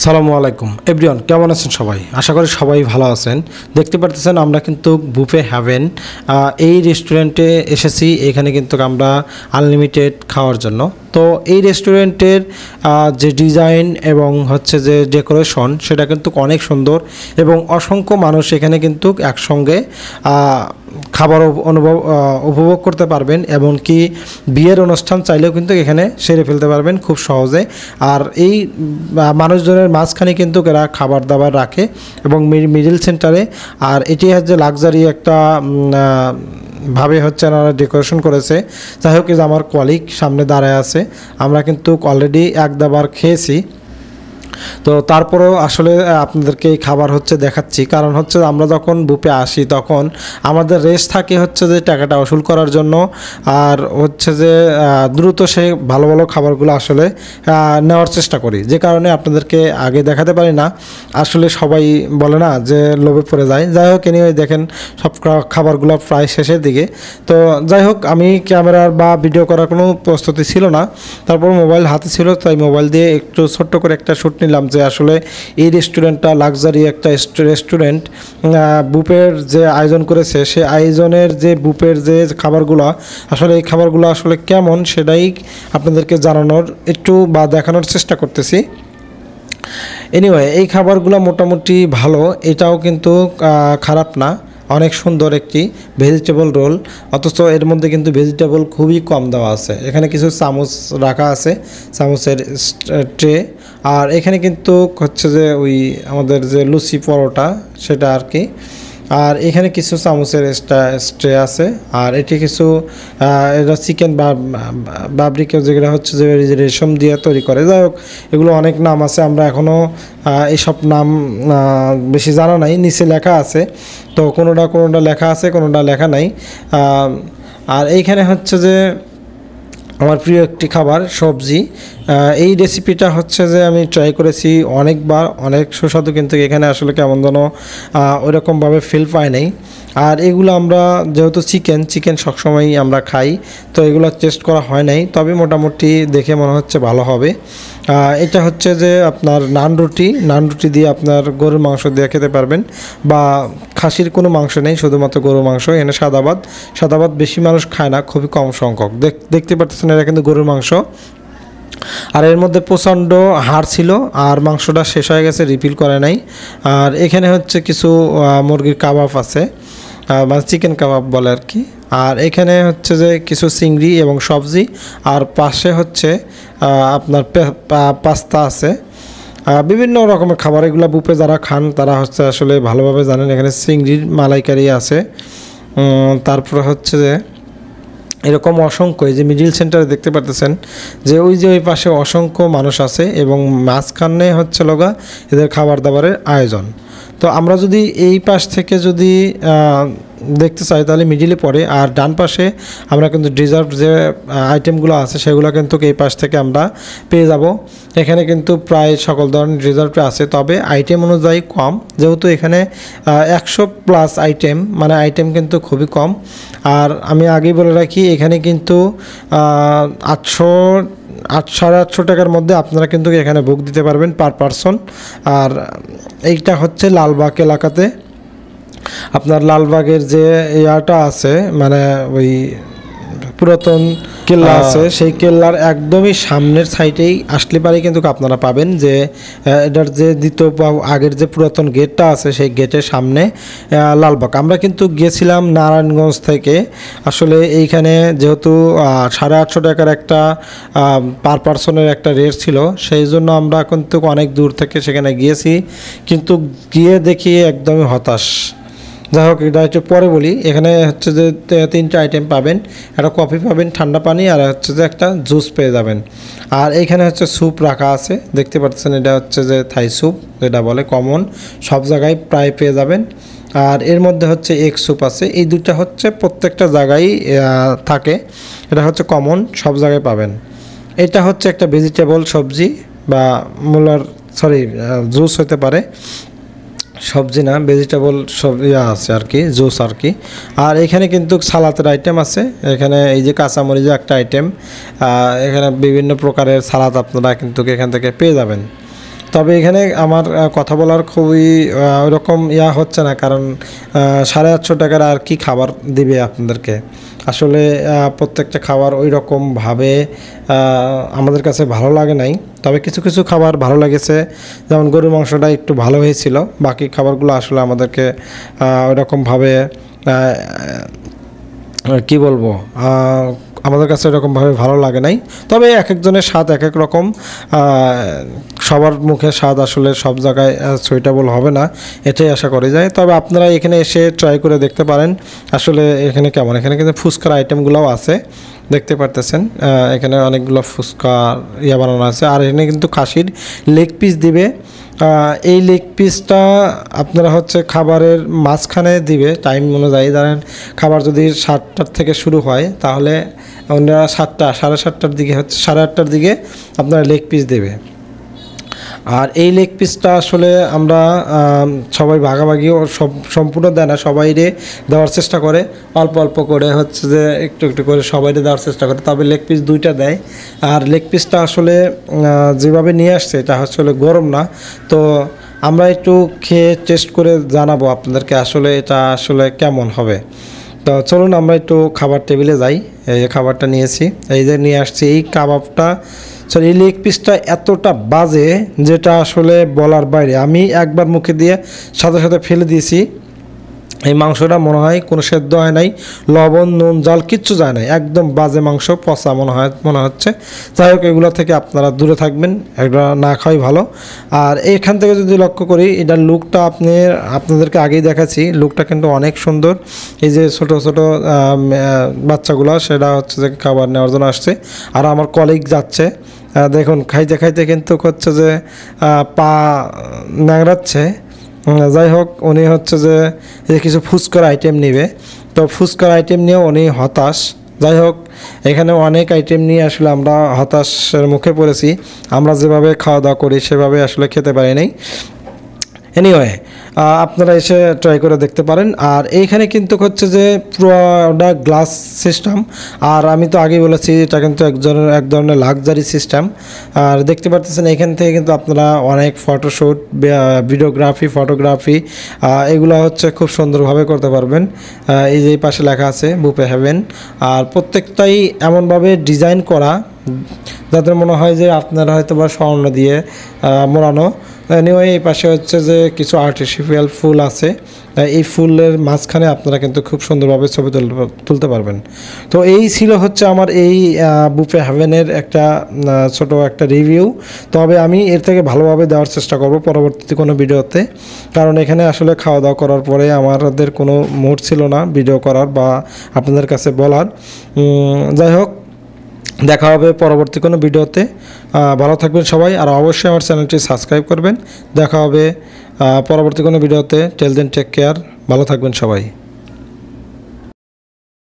সালামু আলাইকুম এভরিওয়ান, কেমন আছেন সবাই? আশা করি সবাই ভালো আছেন। দেখতে পারতেছেন আমরা কিন্তু বুফে হ্যাভেন এই রেস্টুরেন্টে এসেছি। এখানে কিন্তু আমরা আনলিমিটেড খাওয়ার জন্য। তো এই রেস্টুরেন্টের যে ডিজাইন এবং হচ্ছে যে ডেকোরেশন সেটা কিন্তু অনেক সুন্দর এবং অসংখ্য মানুষ এখানে কিন্তু একসঙ্গে খাবার উপভোগ করতে পারবেন। এমনকি বিয়ের অনুষ্ঠান চাইলেও কিন্তু এখানে সেরে ফেলতে পারবেন খুব সহজে। আর এই মানুষজনের মাঝখানে কিন্তু এরা খাবার দাবার রাখে এবং মিডল সেন্টারে। আর এটি হচ্ছে লাক্সারি একটা ভাবে হচ্ছে ওনারা ডেকোরেশন করেছে। যাই হোক, আমার কলিগ সামনে দাঁড়ায় আছে, আমরা কিন্তু অলরেডি এক দাবার খেয়েছি। তো তারপরেও আসলে আপনাদেরকে এই খাবার হচ্ছে দেখাচ্ছি, কারণ হচ্ছে আমরা যখন বুফে আসি তখন আমাদের রেস্ট থাকে হচ্ছে যে টাকাটা ওসুল করার জন্য, আর হচ্ছে যে দ্রুত সেই ভালো ভালো খাবারগুলো আসলে নেওয়ার চেষ্টা করি, যে কারণে আপনাদেরকে আগে দেখাতে পারি না। আসলে সবাই বলে না যে লোভে পড়ে যায়। যাই হোক, এনিওয়ে দেখেন সব খাবারগুলো প্রায় শেষের দিকে। তো যাই হোক, আমি ক্যামেরার বা ভিডিও করার কোনো প্রস্তুতি ছিল না, তারপর মোবাইল হাতে ছিল, তাই মোবাইল দিয়ে একটু ছোট্ট করে একটা শ্যুট নিলাম যে আসলে এই রেস্টুরেন্টটা লাক্সারি একটা রেস্টুরেন্ট। বুফের যে আয়োজন করেছে সে আয়োজনের যে বুফের যে খাবারগুলো আসলে এই খাবারগুলো আসলে কেমন সেটাই আপনাদেরকে জানানোর একটু বা দেখানোর চেষ্টা করতেছি। এনিওয়ে, এই খাবারগুলো মোটামুটি ভালো, এটাও কিন্তু খারাপ না। অনেক সুন্দর একটি ভেজিটেবল রোল, অথচ এর মধ্যে কিন্তু ভেজিটেবল খুবই কম দেওয়া আছে। এখানে কিছু চামচ রাখা আছে, চামচের ট্রে। আর এখানে কিন্তু হচ্ছে যে ওই আমাদের যে লুচি পরোটা সেটা আর কি। আর এখানে কিছু চামচের ট্রে আছে। আর এটি কিছু এটা চিকেন বাবরিকে যেগুলো হচ্ছে যে রেশম দিয়ে তৈরি করে। যাই হোক, এগুলো অনেক নাম আছে, আমরা এখনও এইসব নাম বেশি জানা নাই। নিচে লেখা আছে, তো কোনোটা লেখা আছে, কোনোটা লেখা নাই। আর এইখানে হচ্ছে যে আমার প্রিয় একটি খাবার সবজি। এই রেসিপিটা হচ্ছে যে আমি ট্রাই করেছি অনেকবার, অনেক সুস্বাদু, কিন্তু এখানে আসলে কেমন যেন ওইরকমভাবে ফিল পাই নাই। আর এগুলো আমরা যেহেতু চিকেন সবসময়ই আমরা খাই, তো এগুলো টেস্ট করা হয় নাই, তবে মোটামুটি দেখে মনে হচ্ছে ভালো হবে। এটা হচ্ছে যে আপনার নান রুটি দিয়ে আপনার গরুর মাংস দিয়ে খেতে পারবেন, বা খাসির কোনো মাংস নেই, শুধুমাত্র গরুর মাংস। এখানে সাদাবাদ বেশি মানুষ খায় না, খুবই কম সংখ্যক। দেখতে পাচ্ছেন এটা কিন্তু গরুর মাংস। আর এর মধ্যে প্রচণ্ড হাড় ছিল, আর মাংসটা শেষ হয়ে গেছে, রিফিল করে নাই। আর এখানে হচ্ছে কিছু মুরগির কাবাব আছে, মানে চিকেন কাবাব বলে আর কি। আর এখানে হচ্ছে যে কিছু চিংড়ি এবং সবজি, আর পাশে হচ্ছে আপনার পাস্তা আছে। বিভিন্ন রকমের খাবার, এগুলো বুফে যারা খান তারা হচ্ছে আসলে ভালোভাবে জানেন। এখানে চিংড়ির মালাইকারি আছে। তারপরে হচ্ছে যে এরকম অসংখ্য, এই যে মিডিল সেন্টারে দেখতে পারতেছেন যে ওই পাশে অসংখ্য মানুষ আছে এবং মাঝখানে হচ্ছে লগা এদের খাবার দাবারের আয়োজন। তো আমরা যদি এই পাশ থেকে যদি দেখতে চাই তাহলে মিডিলে পড়ে, আর ডান পাশে আমরা কিন্তু ডিজার্ট যে আইটেমগুলো আছে সেগুলো কিন্তু এই পাশ থেকে আমরা পেয়ে যাব। এখানে কিন্তু প্রায় সকল ধরনের ডিজার্ট আছে, তবে আইটেম অনুযায়ী কম, যেহেতু এখানে 100+ আইটেম, মানে আইটেম কিন্তু খুবই কম। আর আমি আগেই বলে রাখি, এখানে কিন্তু 800-850 টাকার মধ্যে আপনারা কিন্তু এখানে বুক দিতে পারবেন পার পারসন। আর এইটা হচ্ছে লালবাগ এলাকাতে। আপনার লালবাগের যে ইয়াটা আছে, মানে ওই পুরাতন কেল্লা আছে, সেই কেল্লার একদমই সামনের সাইডেই আসলে পারে কিন্তু আপনারা পাবেন যে এটার যে দ্বিতীয় আগের যে পুরাতন গেটটা আছে সেই গেটের সামনে লালবাগ। আমরা কিন্তু গিয়েছিলাম নারায়ণগঞ্জ থেকে। আসলে এইখানে যেহেতু 850 টাকার একটা পার পারসনের একটা রেট ছিল, সেই জন্য আমরা কিন্তু অনেক দূর থেকে সেখানে গিয়েছি, কিন্তু গিয়ে দেখি একদমই হতাশ। যাই হোক, এটা একটু পরে বলি। এখানে হচ্ছে যে 3টা আইটেম পাবেন, একটা কফি পাবেন, ঠান্ডা পানি, আর হচ্ছে যে একটা জুস পেয়ে যাবেন। আর এইখানে হচ্ছে স্যুপ রাখা আছে, দেখতে পাচ্ছেন এটা হচ্ছে যে থাই স্যুপ, যেটা বলে কমন, সব জায়গায় প্রায় পেয়ে যাবেন। আর এর মধ্যে হচ্ছে এগ স্যুপ আছে, এই দুইটা হচ্ছে প্রত্যেকটা জায়গায় থাকে, এটা হচ্ছে কমন, সব জায়গায় পাবেন। এটা হচ্ছে একটা ভেজিটেবল সবজি বা জুস হতে পারে, সবজি না, ভেজিটেবল সব আছে আর কি, জুস আর কি। আর এখানে কিন্তু সালাতের আইটেম আছে, এখানে এই যে কাঁচামরিচের একটা আইটেম, এখানে বিভিন্ন প্রকারের সালাদ আপনারা কিন্তু এখান থেকে পেয়ে যাবেন। তবে এখানে আমার কথা বলার খুবই ওরকম হচ্ছে না, কারণ 850 টাকার আর কি খাবার দিবে আপনাদেরকে। আসলে প্রত্যেকটা খাবার ওই রকমভাবে আমাদের কাছে ভালো লাগে নাই, তবে কিছু কিছু খাবার ভালো লেগেছে। যেমন গরুর মাংসটা একটু ভালো হয়েছিল, বাকি খাবারগুলো আসলে আমাদেরকে ওই রকমভাবে কি বলবো, আমাদের কাছে এরকমভাবে ভালো লাগে নাই। তবে এক একজনের স্বাদ এক এক রকম, সবার মুখে স্বাদ আসলে সব জায়গায় সুইটেবল হবে না, এটাই আশা করা যায়। তবে আপনারা এখানে এসে ট্রাই করে দেখতে পারেন আসলে এখানে কেমন। এখানে কিন্তু ফুচকার আইটেমগুলোও আছে, দেখতে পারতেছেন এখানে অনেকগুলো ফুচকা বানানো আছে। আর এখানে কিন্তু খাসির লেগ পিস দিবে। এই লেগ পিসটা আপনারা হচ্ছে খাবারের মাঝখানে দিবে টাইম অনুযায়ী। ধরেন খাবার যদি 7টার থেকে শুরু হয়, তাহলে ওনারা 7টার দিকে হচ্ছে 8:30টার দিকে আপনারা লেগ পিস দেবে। আর এই লেগ পিসটা আসলে আমরা সবাই ভাগাভাগি ও সম্পূর্ণ দেয় না, সবাইরে দেওয়ার চেষ্টা করে, অল্প অল্প করে হচ্ছে যে একটু একটু করে সবাইরে দেওয়ার চেষ্টা করে। তবে লেগ পিস 2টা দেয়। আর লেগ পিসটা আসলে যেভাবে নিয়ে আসছে এটা আসলে গরম না, তো আমরা একটু খেয়ে টেস্ট করে জানাবো আপনাদেরকে আসলে এটা আসলে কেমন হবে। তো চলুন আমরা একটু খাবার টেবিলে যাই। এই যে খাবারটা নিয়েছি, এই যে নিয়ে আসছি এই কাবাবটা, সরি এই লেগ পিসটা এতটা বাজে যেটা আসলে বলার বাইরে। আমি একবার মুখে দিয়ে সাথে সাথে ফেলে দিয়েছি। এই মাংসটা মনে হয় কোনো সেদ্ধ হয় নাই, লবণ নুন জল কিচ্ছু যায় নাই, একদম বাজে মাংস, পচা মনে হচ্ছে। যাই হোক, এগুলো থেকে আপনারা দূরে থাকবেন, এগুলো না খাওয়াই ভালো। আর এইখান থেকে যদি লক্ষ্য করি, এটার লুকটা আপনাদেরকে আগেই দেখাচ্ছি, লুকটা কিন্তু অনেক সুন্দর। এই যে ছোট ছোট বাচ্চাগুলো সেটা হচ্ছে যে খাবার নেওয়ার জন্য আসছে, আর আমার কলিগ যাচ্ছে দেখুন খাইতে খাইতে কিন্তু হচ্ছে যে পা ন্যাংড়াচ্ছে। যাই হোক, উনি হচ্ছে যে কিছু ফুচকার আইটেম নেবে, তো ফুচকার আইটেম নিয়েও উনি হতাশ। যাই হোক, এখানে অনেক আইটেম নিয়ে আসলে আমরা হতাশের মুখে পড়েছি। আমরা যেভাবে খাওয়া দাওয়া করি সেভাবে আসলে খেতে পারি নাই। এনিওয়ে, আপনারা এসে ট্রাই করে দেখতে পারেন। আর এইখানে কিন্তু হচ্ছে যে পুরোটা গ্লাস সিস্টেম, আর আমি তো আগেই বলেছি এটা কিন্তু এক ধরনের লাক্সারি সিস্টেম। আর দেখতে পাচ্ছেন এখান থেকে কিন্তু আপনারা অনেক ফটোশ্যুট, ভিডিওগ্রাফি, ফটোগ্রাফি এগুলো হচ্ছে খুব সুন্দরভাবে করতে পারবেন। এই যে পাশে লেখা আছে বুফে হেভেন, আর প্রত্যেকটাই এমনভাবে ডিজাইন করা যাদের মনে হয় যে আপনারা হয়তো বা স্বর্ণ দিয়ে মোড়ানো। এনিওয়ে, এই পাশে হচ্ছে যে কিছু আর্টিফিশিয়াল ফুল আছে, এই ফুলের মাঝখানে আপনারা কিন্তু খুব সুন্দরভাবে ছবি তুলতে পারবেন। তো এই ছিল হচ্ছে আমার এই বুফে হেভেনের একটা ছোট একটা রিভিউ। তবে আমি এর থেকে ভালোভাবে দেওয়ার চেষ্টা করব পরবর্তীতে কোনো ভিডিওতে, কারণ এখানে আসলে খাওয়া দাওয়া করার পরে আমাদের কোনো মুড ছিল না ভিডিও করার বা আপনাদের কাছে বলার। যাই হোক, দেখা হবে পরবর্তী কোনো ভিডিওতে। ভালো থাকবেন সবাই, আর অবশ্যই আমার চ্যানেলটি সাবস্ক্রাইব করবেন। দেখা হবে পরবর্তী কোনো ভিডিওতে। টেল দেন টেক কেয়ার, ভালো থাকবেন সবাই।